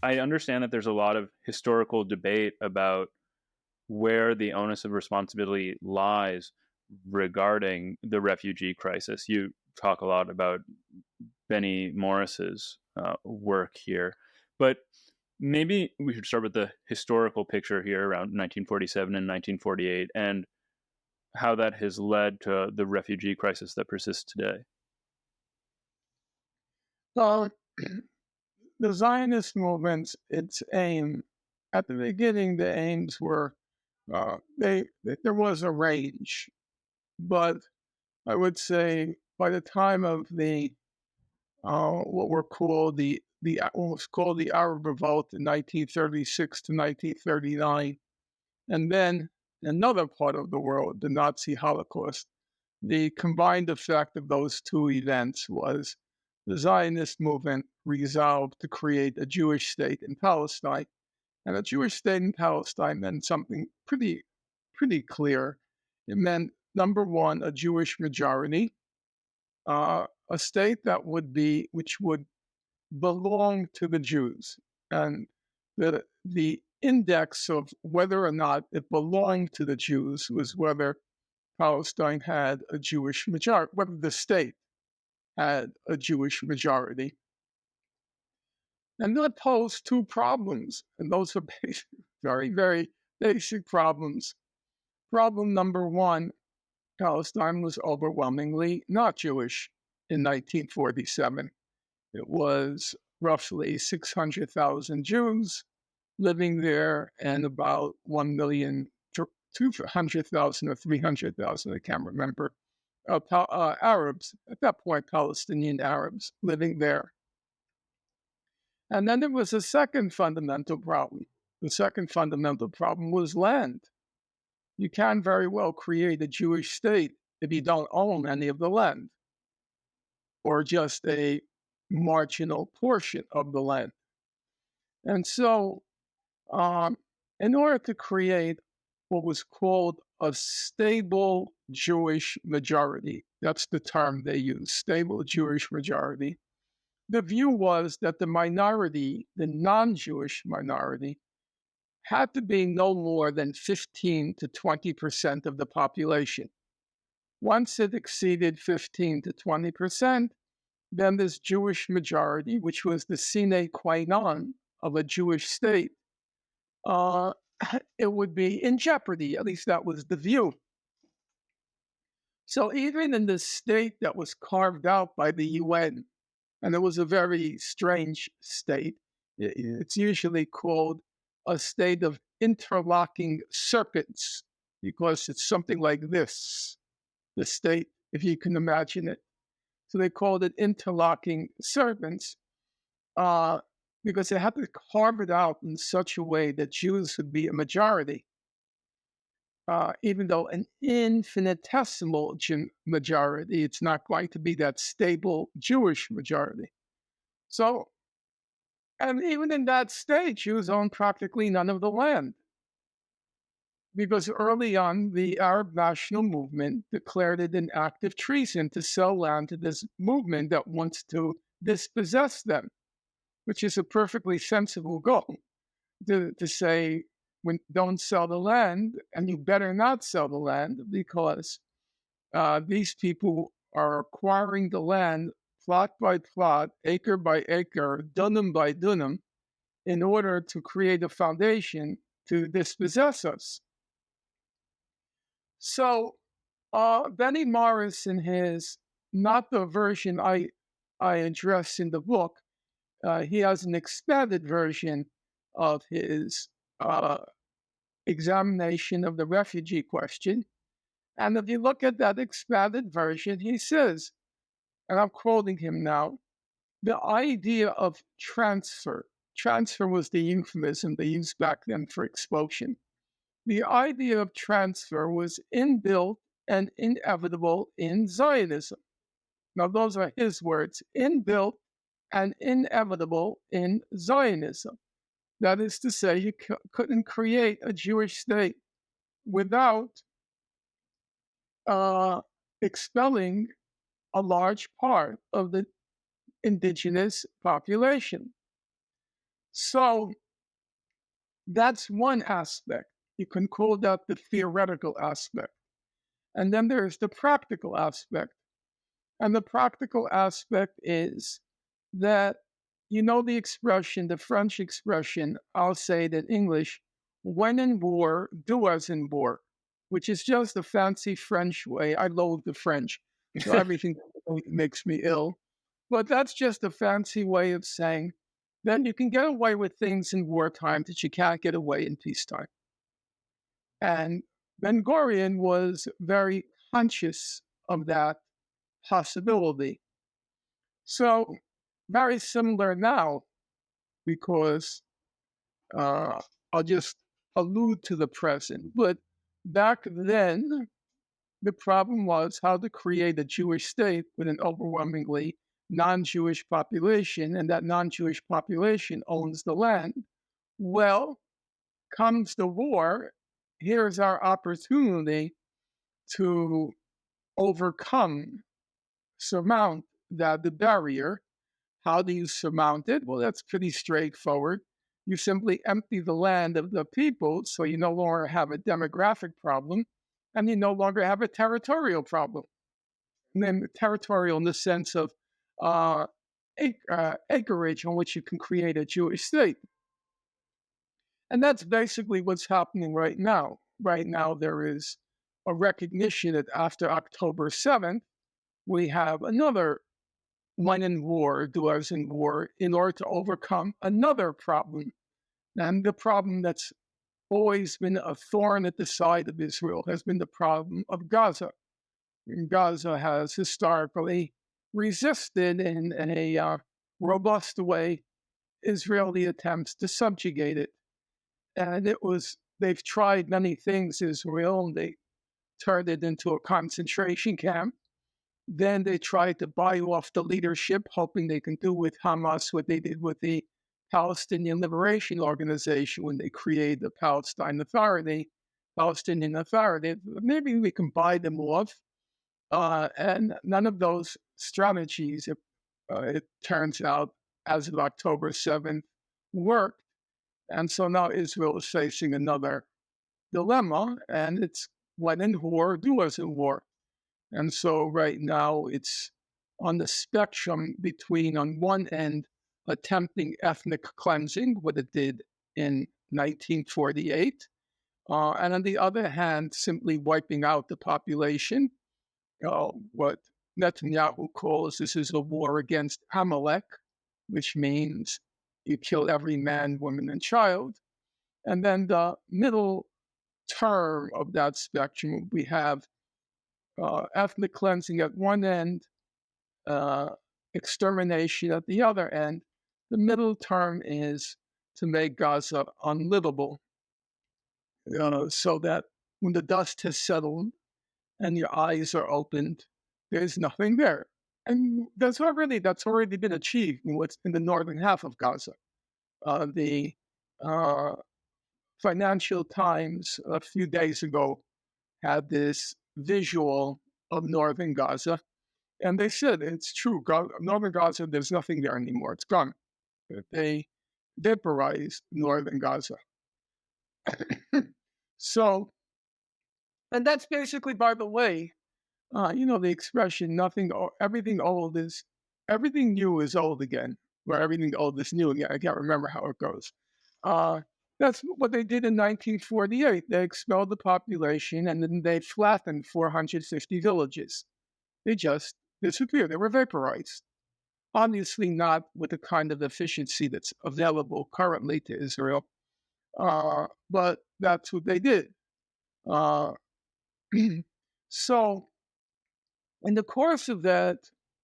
I understand that there's a lot of historical debate about where the onus of responsibility lies regarding the refugee crisis. You talk a lot about Benny Morris's work here, but maybe we should start with the historical picture here around 1947 and 1948 and how that has led to the refugee crisis that persists today. So, the Zionist movements, its aim, at the beginning, the aims were, there was a range, but I would say by the time of the what were called what was called the Arab Revolt in 1936 to 1939, and then another part of the world, the Nazi Holocaust. The combined effect of those two events was the Zionist movement resolved to create a Jewish state in Palestine. And a Jewish state in Palestine meant something pretty clear. It meant, number one, a Jewish majority, a state which would belong to the Jews. And the index of whether or not it belonged to the Jews was whether Palestine had a Jewish majority, whether the state had a Jewish majority. And that posed two problems, and those are very, very basic problems. Problem number one, Palestine was overwhelmingly not Jewish in 1947. It was roughly 600,000 Jews living there and about 1,200,000 or 300,000, I can't remember, Arabs, at that point Palestinian Arabs, living there. And then there was a second fundamental problem. The second fundamental problem was land. You can very well create a Jewish state if you don't own any of the land, or just a marginal portion of the land. And so, in order to create what was called a stable Jewish majority, that's the term they use, stable Jewish majority, the view was that the minority, the non-Jewish minority, had to be no more than 15 to 20% of the population. Once it exceeded 15 to 20%, then this Jewish majority, which was the sine qua non of a Jewish state, it would be in jeopardy. At least that was the view. So even in the state that was carved out by the UN, and it was a very strange state, it's usually called a state of interlocking serpents, because it's something like this, the state, if you can imagine it. So they called it interlocking serpents because they had to carve it out in such a way that Jews would be a majority, even though an infinitesimal majority, it's not going to be that stable Jewish majority. So, and even in that state, Jews owned practically none of the land. Because early on, the Arab National Movement declared it an act of treason to sell land to this movement that wants to dispossess them, which is a perfectly sensible goal, to say, don't sell the land, and you better not sell the land, because these people are acquiring the land plot by plot, acre by acre, dunam by dunam, in order to create a foundation to dispossess us. So Benny Morris, in his, not the version I address in the book, he has an expanded version of his examination of the refugee question. And if you look at that expanded version, he says, and I'm quoting him now, the idea of transfer was the euphemism they used back then for expulsion. The idea of transfer was inbuilt and inevitable in Zionism. Now, those are his words, inbuilt and inevitable in Zionism. That is to say, you couldn't create a Jewish state without expelling a large part of the indigenous population. So that's one aspect. You can call that the theoretical aspect. And then there's the practical aspect. And the practical aspect is that, you know, the expression, the French expression, I'll say it in English, when in war, do as in war, which is just a fancy French way. I loathe the French, so everything makes me ill. But that's just a fancy way of saying that you can get away with things in wartime that you can't get away in peacetime. And Ben Gurion was very conscious of that possibility. So, very similar now, because I'll just allude to the present. But back then, the problem was how to create a Jewish state with an overwhelmingly non Jewish population, and that non Jewish population owns the land. Well, comes the war, here's our opportunity to overcome, surmount the barrier. How do you surmount it? Well, that's pretty straightforward. You simply empty the land of the people, so you no longer have a demographic problem, and you no longer have a territorial problem. And then territorial in the sense of uh, acreage on which you can create a Jewish state. And that's basically what's happening right now. Right now, there is a recognition that after October 7th, we have another when in war, do as in war, in order to overcome another problem. And the problem that's always been a thorn at the side of Israel has been the problem of Gaza. And Gaza has historically resisted in a robust way Israeli attempts to subjugate it. And they've tried many things, Israel, and they turned it into a concentration camp. Then they tried to buy off the leadership, hoping they can do with Hamas what they did with the Palestinian Liberation Organization when they created the Palestinian Authority. Maybe we can buy them off. And none of those strategies, it turns out, as of October 7th, worked. And so now Israel is facing another dilemma, and it's when in war, do as in war. And so right now it's on the spectrum between, on one end, attempting ethnic cleansing, what it did in 1948, and on the other hand, simply wiping out the population, what Netanyahu calls this is a war against Amalek, which means you kill every man, woman, and child. And then the middle term of that spectrum, we have ethnic cleansing at one end, extermination at the other end. The middle term is to make Gaza unlivable, so that when the dust has settled and your eyes are opened, there's nothing there. And that's already been achieved in what's in the northern half of Gaza. The Financial Times a few days ago had this visual of northern Gaza, and they said it's true. Northern Gaza, there's nothing there anymore. It's gone. They vaporized northern Gaza. So, and that's basically, by the way, the expression everything new is old again, or everything old is new again. I can't remember how it goes. That's what they did in 1948. They expelled the population, and then they flattened 450 villages. They just disappeared. They were vaporized. Obviously not with the kind of efficiency that's available currently to Israel, but that's what they did. Uh, so, in the course of that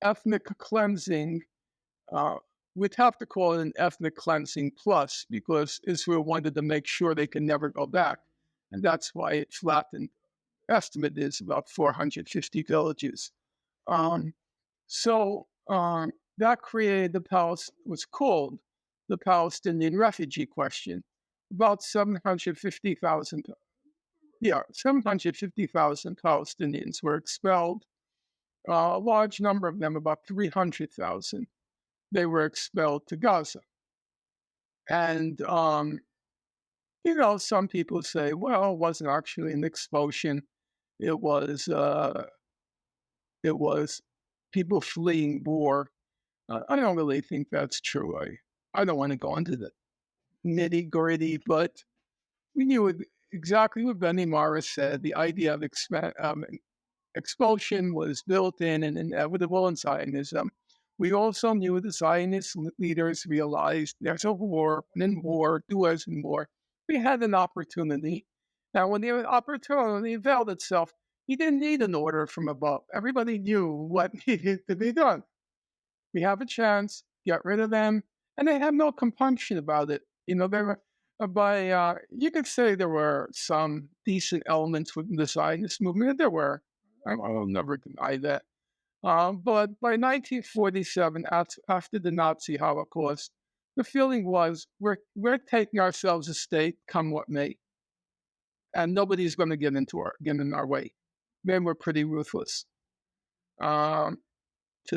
ethnic cleansing, we'd have to call it an ethnic cleansing plus, because Israel wanted to make sure they can never go back. And that's why it flattened. Estimate is about 450 villages. So that created what's called the Palestinian refugee question. About 750,000 Palestinians were expelled. A large number of them, about 300,000, they were expelled to Gaza. And, some people say, well, it wasn't actually an expulsion. It was, uh, it was people fleeing war. I don't really think that's true. I don't want to go into the nitty gritty, but we knew exactly what Benny Morris said. The idea of expulsion was built in and inevitable in Zionism. We also knew the Zionist leaders realized there's a war, and in war, do as in war. We had an opportunity. Now, when the opportunity availed itself, he didn't need an order from above. Everybody knew what needed to be done. We have a chance, get rid of them, and they have no compunction about it. There were you could say there were some decent elements within the Zionist movement. There were. I'll never deny that. But by 1947, after the Nazi Holocaust, the feeling was we're taking ourselves a state, come what may, and nobody's going to get in our way. Men were pretty ruthless. To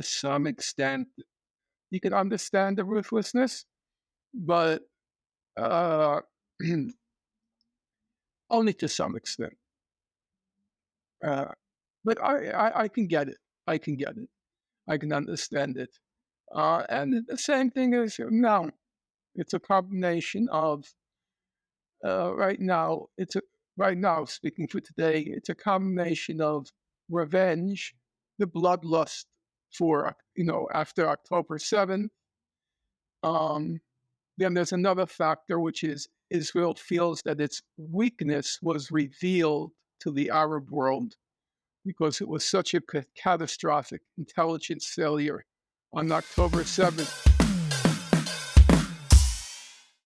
some extent, you can understand the ruthlessness, but only to some extent. But I can get it. I can get it. I can understand it. And the same thing is now. It's a combination of right now. Right now, speaking for today, it's a combination of revenge, the bloodlust for after October 7th. Then there's another factor, which is Israel feels that its weakness was revealed to the Arab world because it was such a catastrophic intelligence failure on October 7th.